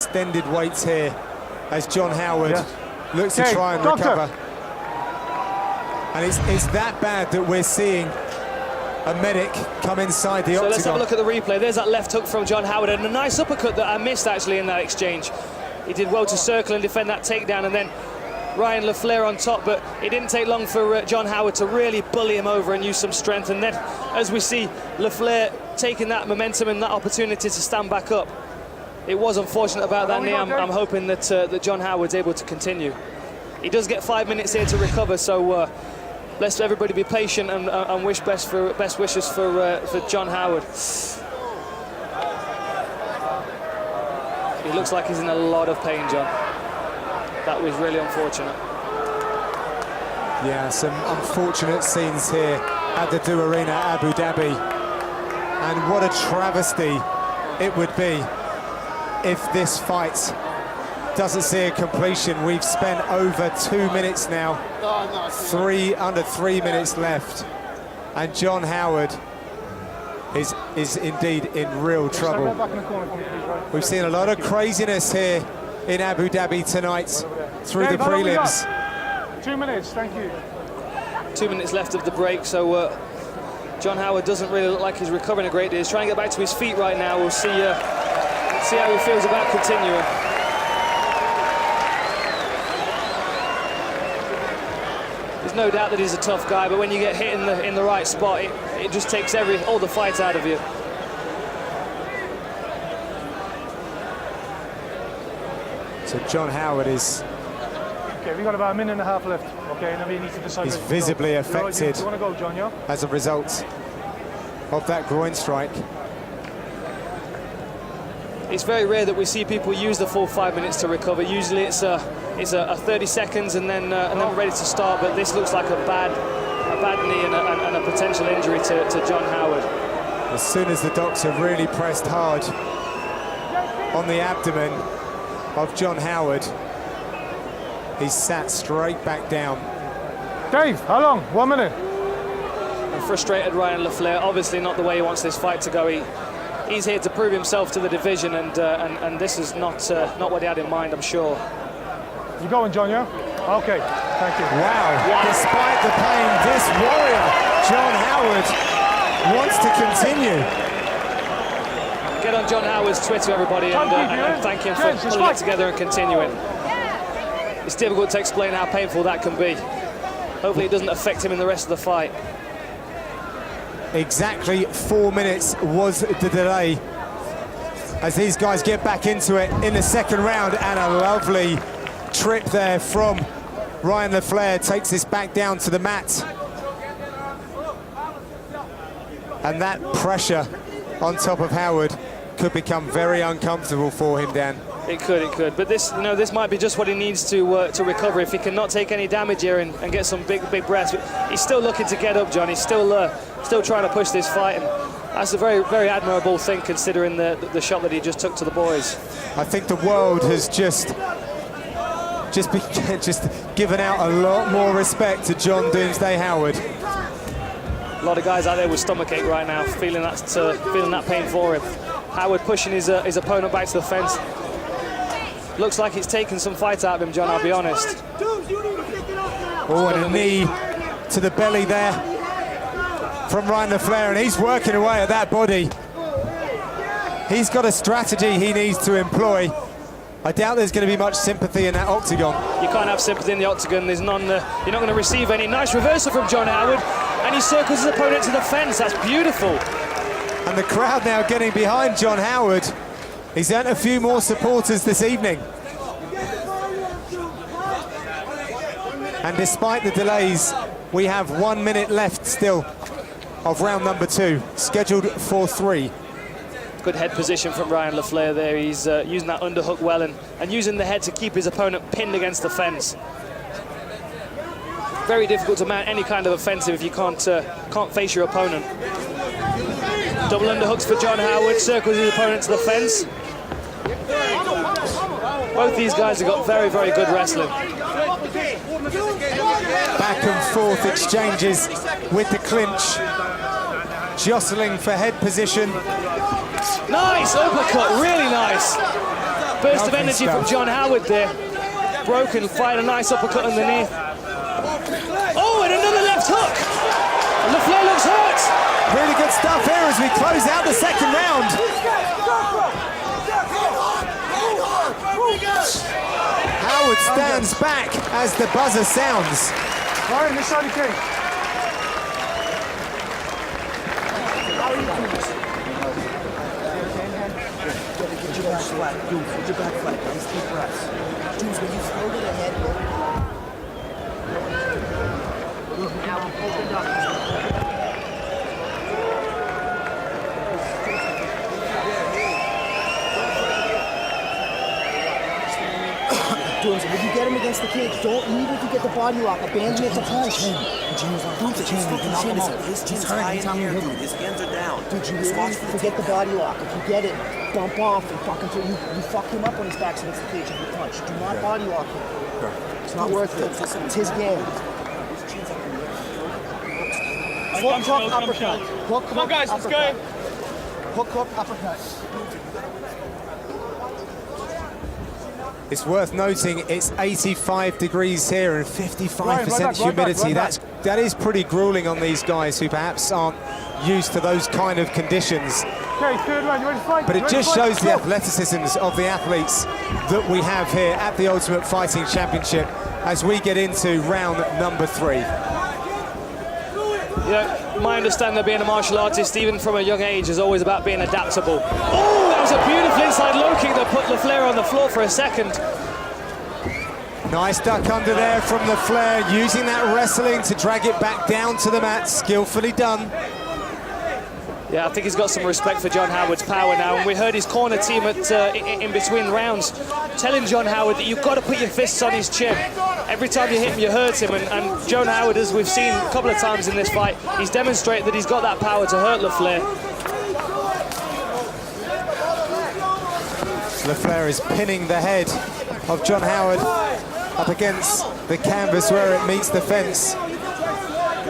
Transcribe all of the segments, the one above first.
Extended weights here as John Howard looks to try and recover. And it's that bad that we're seeing a medic come inside the octagon. So let's have a look at the replay. There's that left hook from John Howard, and a nice uppercut that I missed actually in that exchange. He did well to circle and defend that takedown, and then Ryan LaFleur on top, but it didn't take long for John Howard to really bully him over and use some strength. And then, as we see, LaFleur taking that momentum and that opportunity to stand back up. It was unfortunate about that knee. I'm hoping that that John Howard's able to continue. He does get 5 minutes here to recover, so let's everybody be patient and wish best wishes for John Howard. He looks like he's in a lot of pain, John. That was really unfortunate. Yeah, some unfortunate scenes here at the Do Arena, Abu Dhabi. And what a travesty it would be if this fight doesn't see a completion. We've spent over 2 minutes now, under 3 minutes left, and John Howard is indeed in real trouble. We've seen a lot of craziness here in Abu Dhabi tonight through the prelims. 2 minutes, thank you. 2 minutes left of the break, so John Howard doesn't really look like he's recovering a great deal. He's trying to get back to his feet right now. We'll see how he feels about continuing. There's no doubt that he's a tough guy, but when you get hit in the right spot, it just takes all the fight out of you. So John Howard is... Okay, we've got about a minute and a half left. Okay, and then we need to decide. He's visibly affected you want to go, John, yeah? as a result of that groin strike. It's very rare that we see people use the full 5 minutes to recover. Usually it's a 30 seconds and then we're ready to start. But this looks like a bad knee and a potential injury to John Howard. As soon as the doctor really pressed hard on the abdomen of John Howard, he sat straight back down. Dave, how long? 1 minute. And frustrated Ryan LaFleur, obviously not the way he wants this fight to go. He's here to prove himself to the division, and this is not what he had in mind, I'm sure. You going, John, yeah? Okay, thank you. Wow, despite the pain, this warrior, John Howard, wants to continue. Get on John Howard's Twitter, everybody, and thank him for pulling it together and continuing. It's difficult to explain how painful that can be. Hopefully it doesn't affect him in the rest of the fight. Exactly 4 minutes was the delay as these guys get back into it in the second round, and a lovely trip there from Ryan LaFleur takes this back down to the mat. And that pressure on top of Howard could become very uncomfortable for him, Dan. It could. But this might be just what he needs to recover. If he cannot take any damage here and get some big breaths, but he's still looking to get up, John. He's still trying to push this fight, and that's a very, very admirable thing considering the shot that he just took to the boys. I think the world has just given out a lot more respect to John Doomsday Howard. A lot of guys out there with stomachache right now, feeling that pain for him. Howard pushing his opponent back to the fence. Looks like it's taken some fight out of him, John, I'll be honest. Oh, and a knee to the belly there from Ryan LaFleur, and he's working away at that body. He's got a strategy he needs to employ. I doubt there's going to be much sympathy in that octagon. You can't have sympathy in the octagon. There's none. You're not going to receive any. Nice reversal from John Howard, and he circles his opponent to the fence. That's beautiful. And the crowd now getting behind John Howard. He's earned a few more supporters this evening. And despite the delays, we have 1 minute left still of round number 2, scheduled for 3. Good head position from Ryan LaFleur there. He's using that underhook well and using the head to keep his opponent pinned against the fence. Very difficult to mount any kind of offensive if you can't face your opponent. Double underhooks for John Howard, circles his opponent to the fence. Both these guys have got very, very good wrestling. Back and forth exchanges with the clinch. Jostling for head position. Nice uppercut, really nice. Burst of energy from John Howard there. Broken, fired a nice uppercut underneath. Oh, and another left hook. LaFleur looks hurt. Really good stuff here as we close out the second round. Howard stands back as the buzzer sounds. Ryan, this side of the cage. Get your back flat, dude. Get your back flat. Nice deep breaths. Dude, when you float it ahead, now open up. Doomsday, when you get him against the cage, don't leave if you get the body lock. Abandon it to punch. His chin's high in the air, dude. His hands are down. Dude, you really forget the body lock. If you get it, bump off and fuck until you fuck him up when his back's against the cage and you punch. Do not body lock him. It's not worth it. It's his game. Hook, hook, uppercut. Hook, Come on, guys, let's go. Hook, hook, uppercut. It's worth noting it's 85 degrees here and 55% humidity. That is pretty grueling on these guys who perhaps aren't used to those kind of conditions. Okay, third round, you ready to fight? But it just shows the athleticisms of the athletes that we have here at the Ultimate Fighting Championship as we get into round number 3. Yeah, my understanding of being a martial artist, even from a young age, is always about being adaptable. Oh, that was a beautiful inside low kick that put LaFleur on the floor for a second. Nice duck under there from LaFleur, using that wrestling to drag it back down to the mat, skillfully done. Yeah, I think he's got some respect for John Howard's power now, and we heard his corner team in between rounds telling John Howard that you've got to put your fists on his chin. Every time you hit him, you hurt him, and John Howard, as we've seen a couple of times in this fight, he's demonstrated that he's got that power to hurt LaFleur. LaFleur is pinning the head of John Howard up against the canvas where it meets the fence.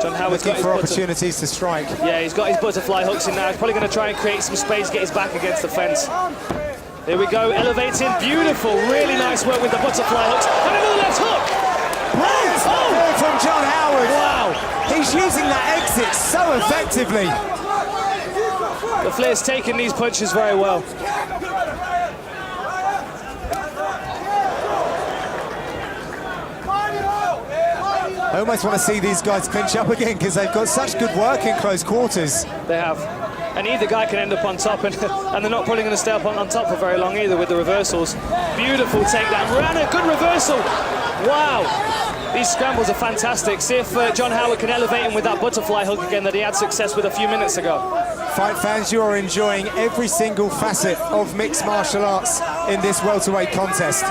John Howard's looking for opportunities to strike. Yeah, he's got his butterfly hooks in now. He's probably going to try and create some space, get his back against the fence. There we go, elevating, beautiful, really nice work with the butterfly hooks. And another left hook! Oh! From John Howard. Wow, he's using that exit so effectively. LaFleur's taking these punches very well. I almost want to see these guys clinch up again because they've got such good work in close quarters. They have. And either guy can end up on top, and they're not probably going to stay up on top for very long either with the reversals. Beautiful takedown. Rana, good reversal. Wow. These scrambles are fantastic. See if John Howard can elevate him with that butterfly hook again that he had success with a few minutes ago. Fight fans, you are enjoying every single facet of mixed martial arts in this welterweight contest.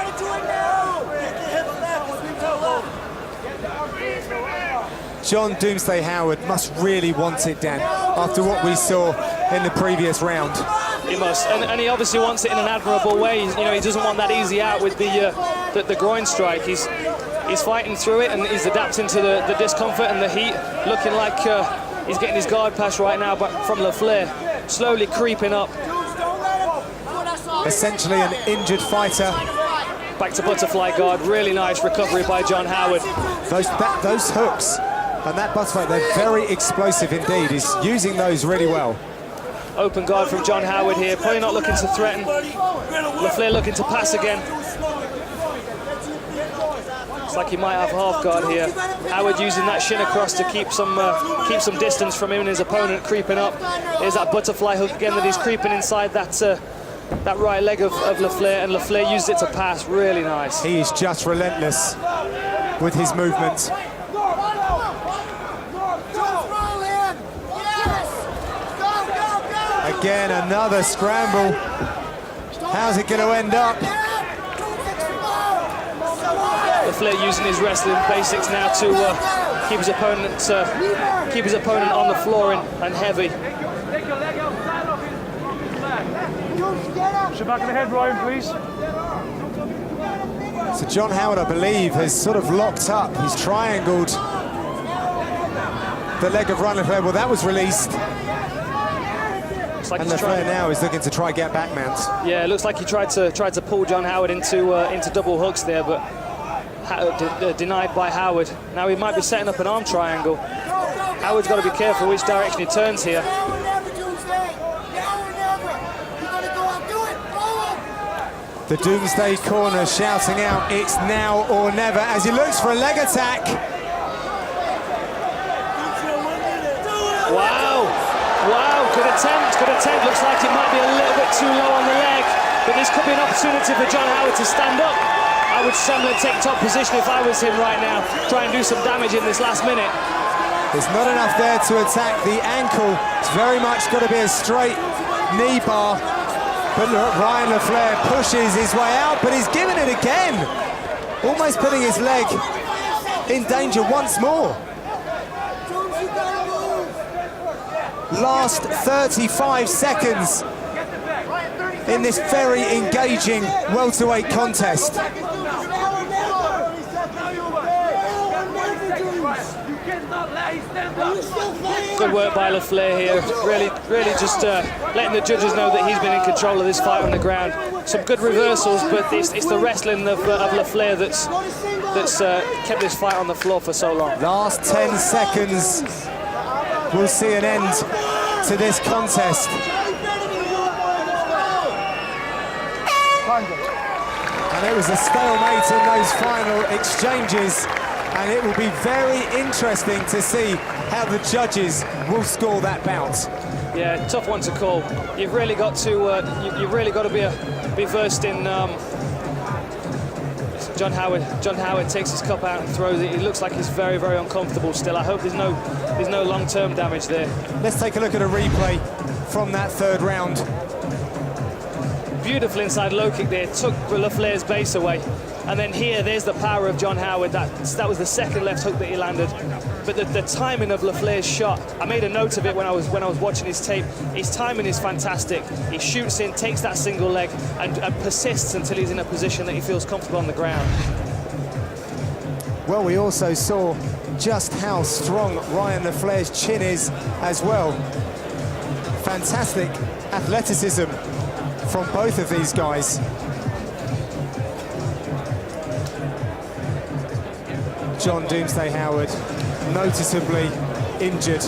John Doomsday Howard must really want it, Dan, after what we saw in the previous round. He must, and he obviously wants it in an admirable way. You know, he doesn't want that easy out with the groin strike. He's fighting through it, and he's adapting to the discomfort and the heat, looking like he's getting his guard passed right now from LaFleur, slowly creeping up. Essentially an injured fighter. Back to butterfly guard, really nice recovery by John Howard. Those hooks and that butterfly, they're very explosive indeed. He's using those really well. Open guard from John Howard here, probably not looking to threaten. LaFleur looking to pass again. Looks like he might have half guard here. Howard using that shin across to keep some distance from him and his opponent creeping up. There's that butterfly hook again that he's creeping inside that right leg of LaFleur, and LaFleur used it to pass. Really nice. He is just relentless with his movement. Again, another scramble. How's it going to end up? LaFleur using his wrestling basics now to keep his opponent on the floor and heavy. Push it back of the head, Ryan, please. So John Howard, I believe, has sort of locked up. He's triangled the leg of Ryan LaFleur. Well, that was released. Looks like And he's LaFleur trying. now is looking to try get back mount. Yeah, it looks like he tried to pull John Howard into double hooks there, but denied by Howard. Now he might be setting up an arm triangle. Howard's got to be careful which direction he turns here. Now or never, Doomsday. Now or never. You gotta go out, do it. Follow. The Doomsday corner shouting out, it's now or never, as he looks for a leg attack. Wow, wow, good attempt, good attempt. Looks like it might be a little bit too low on the leg, but this could be an opportunity for John Howard to stand up. I would certainly take top position if I was him right now, try and do some damage in this last minute. There's not enough there to attack the ankle. It's very much got to be a straight knee bar. But look, Ryan LaFleur pushes his way out, but he's given it again. Almost putting his leg in danger once more. Last 35 seconds in this very engaging welterweight contest. Good work by LaFleur here. Really just letting the judges know that he's been in control of this fight on the ground. Some good reversals, but it's the wrestling of LaFleur that's kept this fight on the floor for so long. Last 10 seconds will see an end to this contest. And it was a stalemate in those final exchanges, and it will be very interesting to see how the judges will score that bout. Yeah, tough one to call. You've really got to you've really got to be versed in. John Howard takes his cup out and throws it. He looks like he's very uncomfortable still. I hope there's no long-term damage there. Let's take a look at a replay from that third round. Beautiful inside low kick there, took LaFleur's base away. And then here, there's the power of John Howard. That was the second left hook that he landed. But the timing of LaFleur's shot, I made a note of it when I was watching his tape. His timing is fantastic. He shoots in, takes that single leg, and persists until he's in a position that he feels comfortable on the ground. Well, we also saw just how strong Ryan LaFleur's chin is as well. Fantastic athleticism from both of these guys. John Doomsday Howard noticeably injured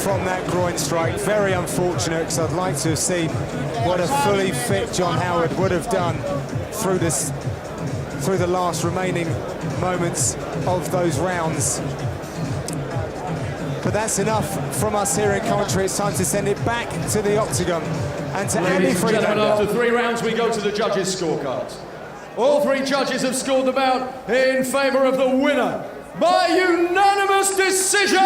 from that groin strike. Very unfortunate, because I'd like to have seen what a fully fit John Howard would have done through the last remaining moments of those rounds. But that's enough from us here in commentary. It's time to send it back to the octagon and to Andy Ladies and Freeman. gentlemen, after 3 rounds, we go to the judges' scorecards. All 3 judges have scored the bout in favour of the winner by unanimous decision,